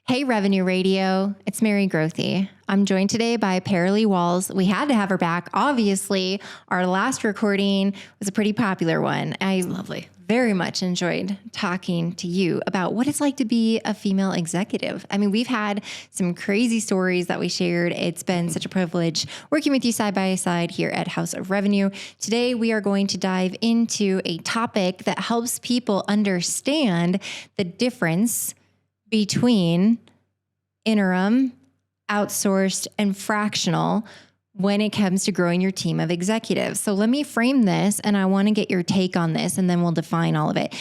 Hey, Revenue Radio. It's Mary Grothy. I'm joined today by Paralee Walls. We had to have her back. Obviously, our last recording was a pretty popular one. I Lovely. very much enjoyed talking to you about what it's like to be a female executive. I mean, we've had some crazy stories that we shared. It's been such a privilege working with you side by side here at House of Revenue. Today, we are going to dive into a topic that helps people understand the difference between interim, outsourced, and fractional when it comes to growing your team of executives. So let me frame this, and I want to get your take on this, and then we'll define all of it.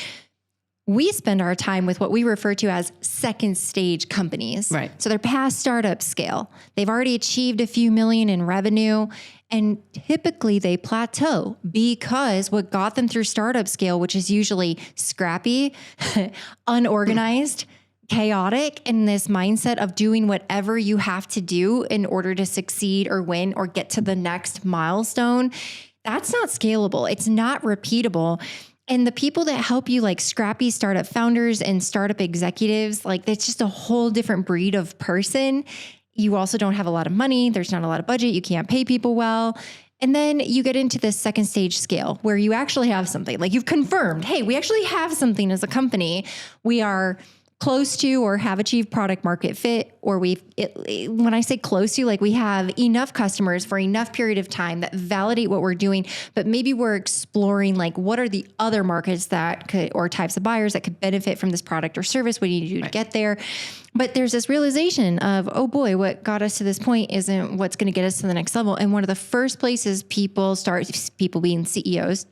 We spend our time with what we refer to as second stage companies. Right. So they're past startup scale. They've already achieved a few million in revenue, and typically they plateau because what got them through startup scale, which is usually scrappy, unorganized, chaotic, in this mindset of doing whatever you have to do in order to succeed or win or get to the next milestone, that's not scalable. It's not repeatable. And the people that help you, like scrappy startup founders and startup executives, like it's just a whole different breed of person. You also don't have a lot of money. There's not a lot of budget. You can't pay people well. And then you get into this second stage scale where you actually have something, like you've confirmed, hey, we actually have something as a company. We are close to or have achieved product market fit, or when I say close to, like we have enough customers for enough period of time that validate what we're doing, but maybe we're exploring like what are the other markets that could, or types of buyers that could benefit from this product or service. What do you need to do to get there? But there's this realization of, oh boy, what got us to this point isn't what's going to get us to the next level. And one of the first places people being CEOs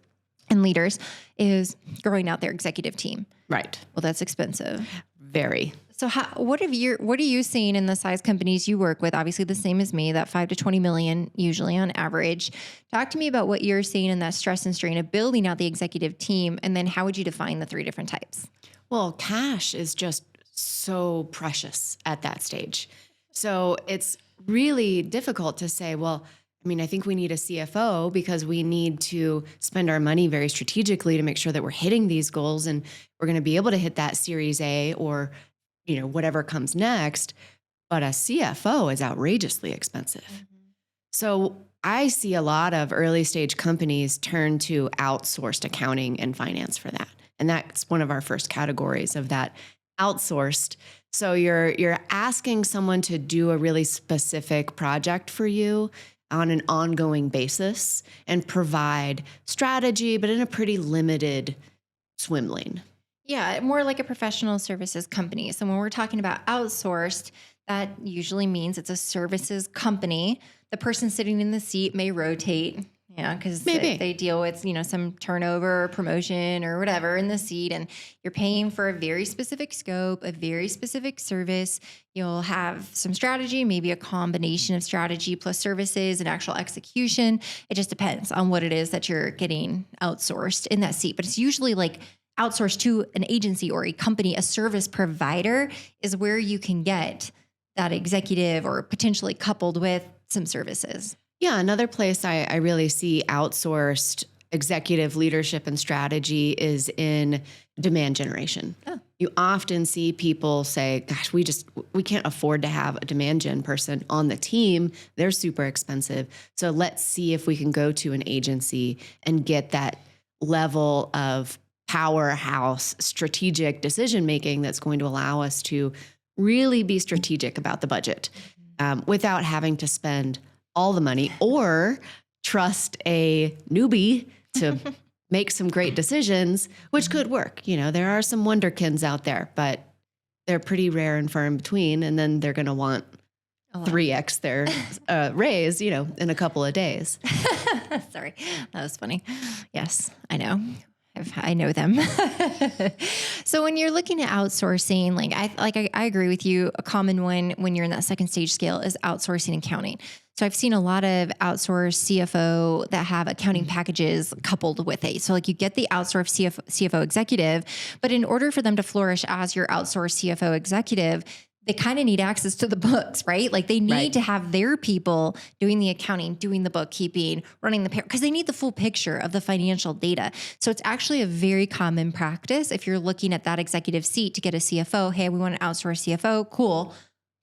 and leaders, is growing out their executive team. Right. Well, that's expensive. Very. So what are you seeing in the size companies you work with? Obviously the same as me, that 5 to 20 million usually on average. Talk to me about what you're seeing in that stress and strain of building out the executive team. And then how would you define the 3 different types? Well, cash is just so precious at that stage. So it's really difficult to say, well, I mean, I think we need a CFO because we need to spend our money very strategically to make sure that we're hitting these goals and we're going to be able to hit that Series A or, whatever comes next. But a CFO is outrageously expensive. Mm-hmm. So I see a lot of early stage companies turn to outsourced accounting and finance for that. And that's one of our first categories of that outsourced. So you're asking someone to do a really specific project for you on an ongoing basis and provide strategy, but in a pretty limited swim lane. Yeah, more like a professional services company. So when we're talking about outsourced, that usually means it's a services company. The person sitting in the seat may rotate, because they deal with, some turnover or promotion or whatever in the seat, and you're paying for a very specific scope, a very specific service. You'll have some strategy, maybe a combination of strategy plus services and actual execution. It just depends on what it is that you're getting outsourced in that seat. But it's usually like outsourced to an agency or a company. A service provider is where you can get that executive or potentially coupled with some services. Yeah, another place I really see outsourced executive leadership and strategy is in demand generation. Oh. You often see people say, gosh, we can't afford to have a demand gen person on the team. They're super expensive. So let's see if we can go to an agency and get that level of powerhouse strategic decision-making that's going to allow us to really be strategic about the budget without having to spend all the money or trust a newbie to make some great decisions, which could work. There are some wonderkins out there, but they're pretty rare and far in between. And then they're going to want 3x their raise, in a couple of days. Sorry, that was funny. Yes, I know. I know them. So when you're looking at outsourcing, I agree with you. A common one when you're in that second stage scale is outsourcing accounting. So I've seen a lot of outsourced CFO that have accounting packages coupled with it. So like you get the outsourced CFO executive, but in order for them to flourish as your outsourced CFO executive, they kind of need access to the books, right? Like they need Right. to have their people doing the accounting, doing the bookkeeping, running the payroll, because they need the full picture of the financial data. So it's actually a very common practice if you're looking at that executive seat to get a CFO. Hey, we want to outsource CFO. Cool.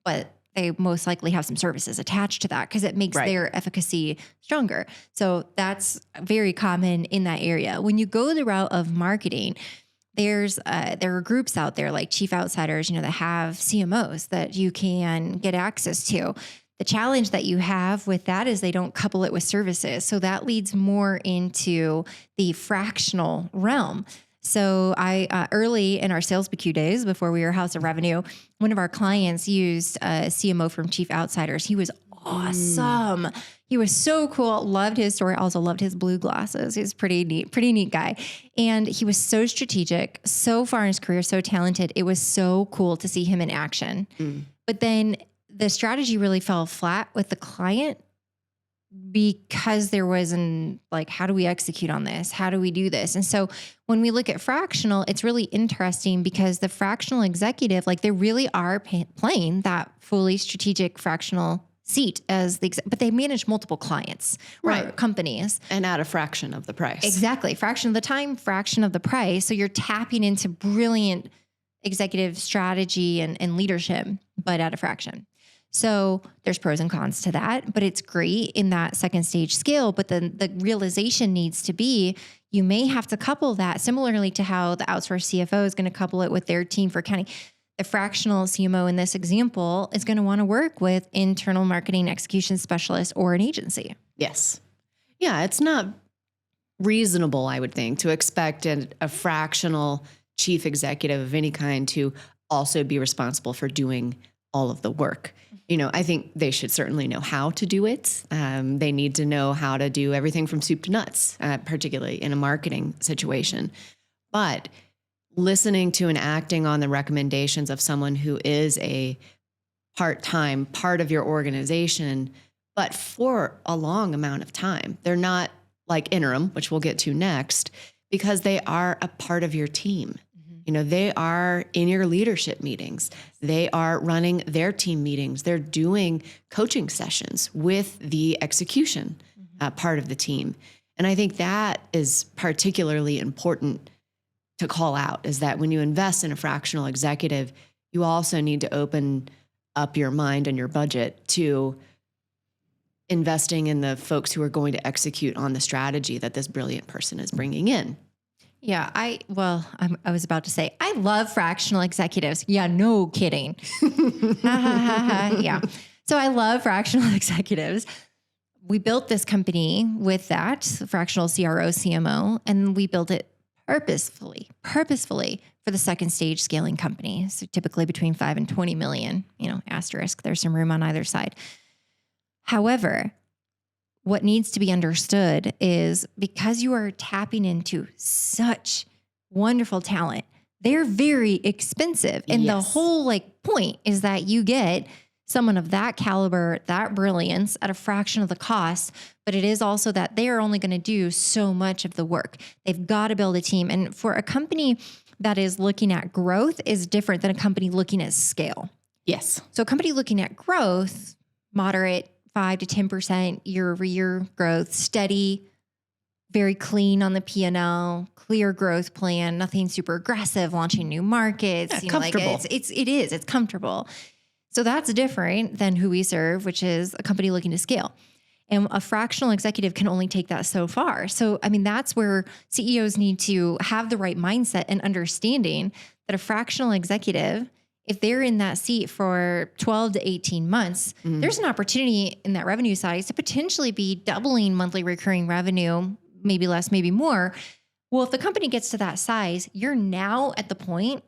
But they most likely have some services attached to that because it makes Right. their efficacy stronger. So that's very common in that area. When you go the route of marketing, there are groups out there like Chief Outsiders, that have CMOs that you can get access to. The challenge that you have with that is they don't couple it with services. So that leads more into the fractional realm. So I early in our sales BQ days, before we were House of Revenue, one of our clients used a CMO from Chief Outsiders. He was awesome. He was so cool. Loved his story. Also loved his blue glasses. He's pretty neat guy. And he was so strategic, so far in his career, so talented. It was so cool to see him in action. But then the strategy really fell flat with the client because there wasn't like, how do we execute on this? How do we do this? And so when we look at fractional, it's really interesting because the fractional executive, like they really are playing that fully strategic fractional seat as but they manage multiple clients or Right. companies. And at a fraction of the price. Exactly. Fraction of the time, fraction of the price. So you're tapping into brilliant executive strategy and leadership, but at a fraction. So there's pros and cons to that, but it's great in that second stage scale. But then the realization needs to be, you may have to couple that similarly to how the outsourced CFO is going to couple it with their team for accounting. The fractional CMO in this example is going to want to work with internal marketing execution specialist or an agency. Yes. Yeah, it's not reasonable, I would think, to expect a fractional chief executive of any kind to also be responsible for doing all of the work. I think they should certainly know how to do it. They need to know how to do everything from soup to nuts, particularly in a marketing situation. But listening to and acting on the recommendations of someone who is a part-time part of your organization, but for a long amount of time. They're not like interim, which we'll get to next, because they are a part of your team. They are in your leadership meetings. They are running their team meetings. They're doing coaching sessions with the execution part of the team. And I think that is particularly important to call out, is that when you invest in a fractional executive, you also need to open up your mind and your budget to investing in the folks who are going to execute on the strategy that this brilliant person is bringing in. Yeah, I was about to say, I love fractional executives. Yeah, no kidding. Yeah. So I love fractional executives. We built this company with that fractional CRO, CMO, and we built it purposefully for the second stage scaling company. So typically between 5 and 20 million, asterisk, there's some room on either side. However, what needs to be understood is because you are tapping into such wonderful talent, they're very expensive. And the Yes. whole point is that you get someone of that caliber, that brilliance at a fraction of the cost. But it is also that they are only going to do so much of the work. They've got to build a team. And for a company that is looking at growth is different than a company looking at scale. Yes. So a company looking at growth, moderate, 5 to 10% year-over-year growth, steady, very clean on the P&L, clear growth plan, nothing super aggressive, launching new markets. Comfortable. It's comfortable. So that's different than who we serve, which is a company looking to scale. And a fractional executive can only take that so far. So, that's where CEOs need to have the right mindset and understanding that a fractional executive, if they're in that seat for 12 to 18 months, there's an opportunity in that revenue size to potentially be doubling monthly recurring revenue, maybe less, maybe more. Well, if the company gets to that size, you're now at the point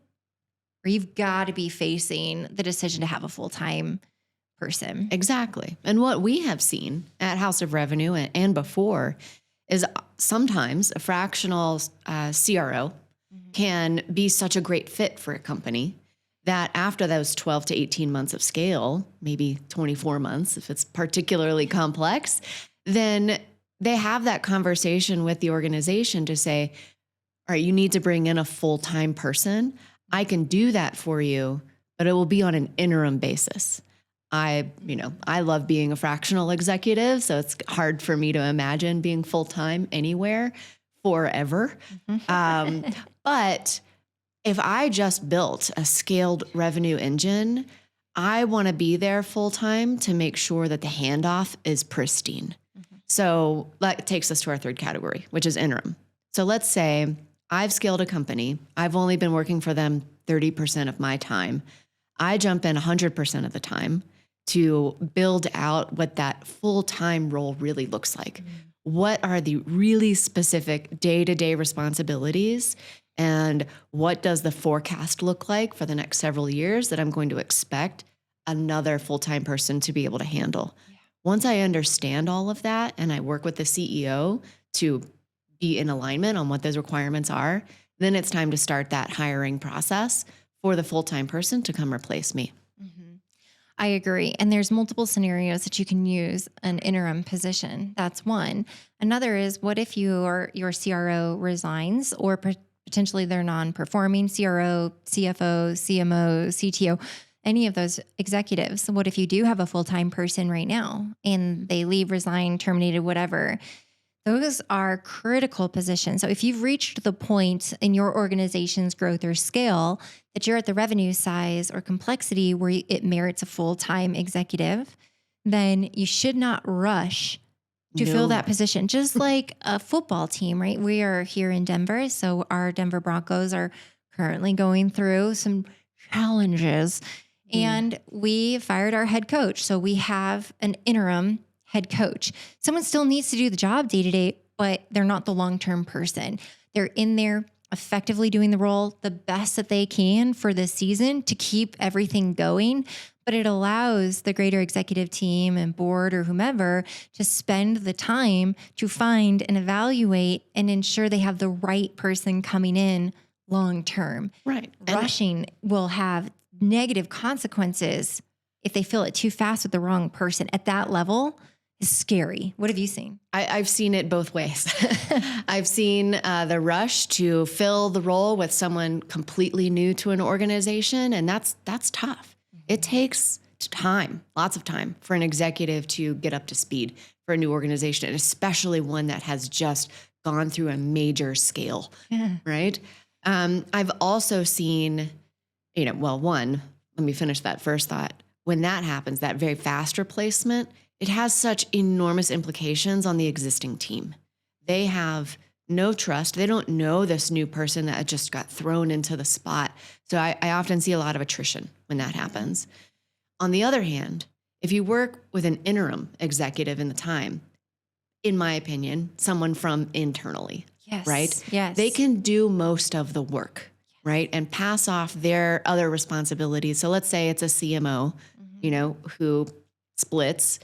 where you've got to be facing the decision to have a full-time person. Exactly. And what we have seen at House of Revenue and before is sometimes a fractional CRO can be such a great fit for a company that after those 12 to 18 months of scale, maybe 24 months if it's particularly complex, then they have that conversation with the organization to say, all right, you need to bring in a full-time person. I can do that for you, but it will be on an interim basis. I love being a fractional executive, so it's hard for me to imagine being full-time anywhere forever. But if I just built a scaled revenue engine, I want to be there full-time to make sure that the handoff is pristine. So that takes us to our third category, which is interim. So let's say I've scaled a company. I've only been working for them 30% of my time. I jump in 100% of the time to build out what that full-time role really looks like. What are the really specific day-to-day responsibilities? And what does the forecast look like for the next several years that I'm going to expect another full-time person to be able to handle? Once I understand all of that and I work with the CEO to be in alignment on what those requirements are, then it's time to start that hiring process for the full-time person to come replace me. I agree. And there's multiple scenarios that you can use an interim position. That's one. Another is, what if your CRO resigns, or potentially they're non-performing CRO, CFO, CMO, CTO, any of those executives? What if you do have a full-time person right now and they leave, resign, terminated, whatever? Those are critical positions. So if you've reached the point in your organization's growth or scale that you're at the revenue size or complexity where it merits a full-time executive, then you should not rush to fill that position. Just like a football team, right? We are here in Denver, so our Denver Broncos are currently going through some challenges. And we fired our head coach. So we have an interim head coach. Someone still needs to do the job day to day, but they're not the long-term person. They're in there effectively doing the role the best that they can for this season to keep everything going. But it allows the greater executive team and board or whomever to spend the time to find and evaluate and ensure they have the right person coming in long-term. Right. Rushing will have negative consequences if they fill it too fast with the wrong person. At that level is scary. What have you seen? I've seen it both ways. I've seen the rush to fill the role with someone completely new to an organization, and that's tough. It takes time, lots of time, for an executive to get up to speed for a new organization, and especially one that has just gone through a major scale, right? I've also seen, one, let me finish that first thought. When that happens, that very fast replacement, it has such enormous implications on the existing team. They have no trust. They don't know this new person that just got thrown into the spot. So I often see a lot of attrition when that happens. On the other hand, if you work with an interim executive in the time, in my opinion, someone from internally, right? Yes. They can do most of the work, right? And pass off their other responsibilities. So let's say it's a CMO, who splits,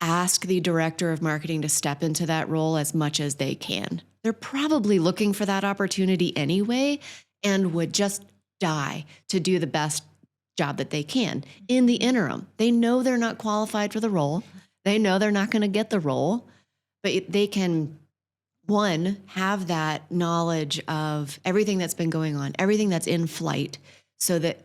ask the director of marketing to step into that role as much as they can. They're probably looking for that opportunity anyway and would just die to do the best job that they can. In the interim, they know they're not qualified for the role. They know they're not going to get the role, but they can, one, have that knowledge of everything that's been going on, everything that's in flight, so that,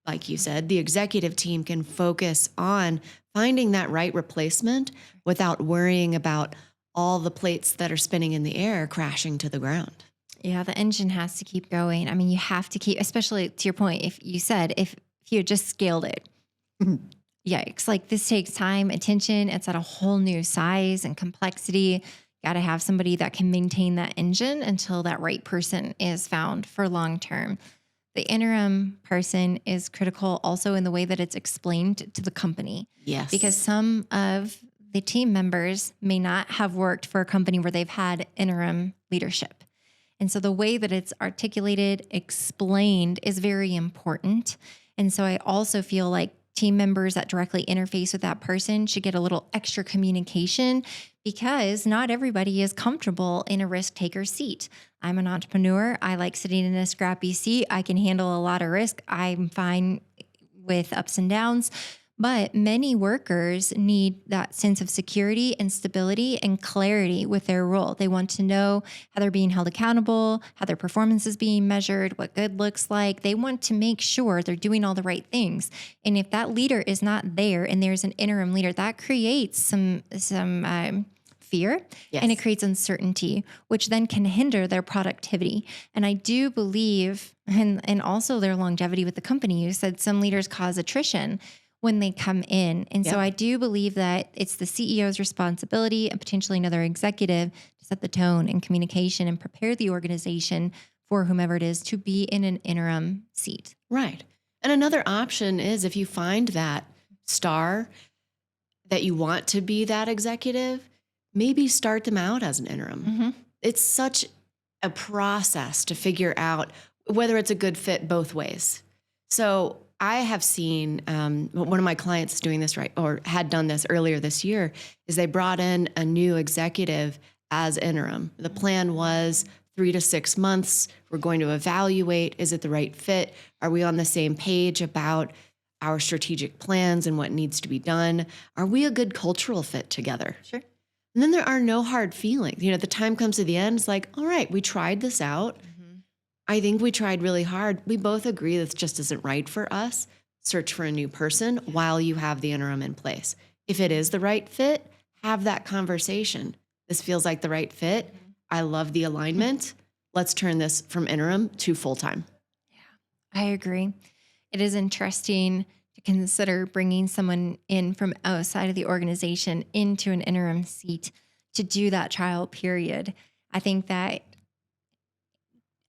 like you said, the executive team can focus on finding that right replacement without worrying about all the plates that are spinning in the air crashing to the ground. Yeah, the engine has to keep going. I mean, you have to keep, especially to your point, if you had just scaled it, yikes, like this takes time, attention. It's at a whole new size and complexity. Got to have somebody that can maintain that engine until that right person is found for long term. The interim person is critical also in the way that it's explained to the company. Yes. Because some of the team members may not have worked for a company where they've had interim leadership. And so the way that it's articulated, explained is very important. And so I also feel like team members that directly interface with that person should get a little extra communication, because not everybody is comfortable in a risk taker seat. I'm an entrepreneur. I like sitting in a scrappy seat. I can handle a lot of risk. I'm fine with ups and downs. But many workers need that sense of security and stability and clarity with their role. They want to know how they're being held accountable, how their performance is being measured, what good looks like. They want to make sure they're doing all the right things. And if that leader is not there and there's an interim leader, that creates some fear, Yes. and it creates uncertainty, which then can hinder their productivity. And I do believe, and also their longevity with the company. You said some leaders cause attrition when they come in. And so Yep. I do believe that it's the CEO's responsibility and potentially another executive to set the tone and communication and prepare the organization for whomever it is to be in an interim seat. Right. And another option is if you find that star that you want to be that executive, maybe start them out as an interim. It's such a process to figure out whether it's a good fit both ways. So I have seen one of my clients is doing this right, or had done this earlier this year, is they brought in a new executive as interim. The plan was 3 to 6 months. We're going to evaluate, is it the right fit? Are we on the same page about our strategic plans and what needs to be done? Are we a good cultural fit together? Sure. And then there are no hard feelings. The time comes to the end, it's like, all right, we tried this out. I think we tried really hard. We both agree this just isn't right for us. Search for a new person while you have the interim in place. If it is the right fit, have that conversation. This feels like the right fit. I love the alignment. Let's turn this from interim to full-time. I agree. It is interesting to consider bringing someone in from outside of the organization into an interim seat to do that trial period. I think that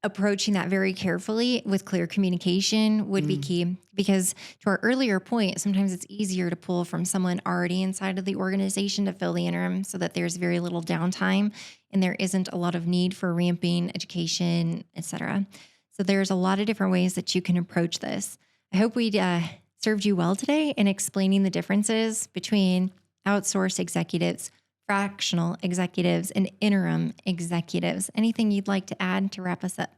approaching that very carefully with clear communication would be key, because to our earlier point, sometimes it's easier to pull from someone already inside of the organization to fill the interim so that there's very little downtime and there isn't a lot of need for ramping education, et cetera. So there's a lot of different ways that you can approach this. I hope we served you well today in explaining the differences between outsourced executives, fractional executives, and interim executives. Anything you'd like to add to wrap us up?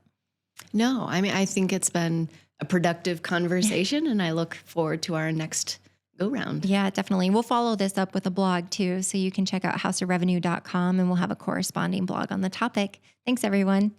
No, I mean, I think it's been a productive conversation and I look forward to our next go round. Yeah, definitely. We'll follow this up with a blog too. So you can check out houseofrevenue.com and we'll have a corresponding blog on the topic. Thanks, everyone.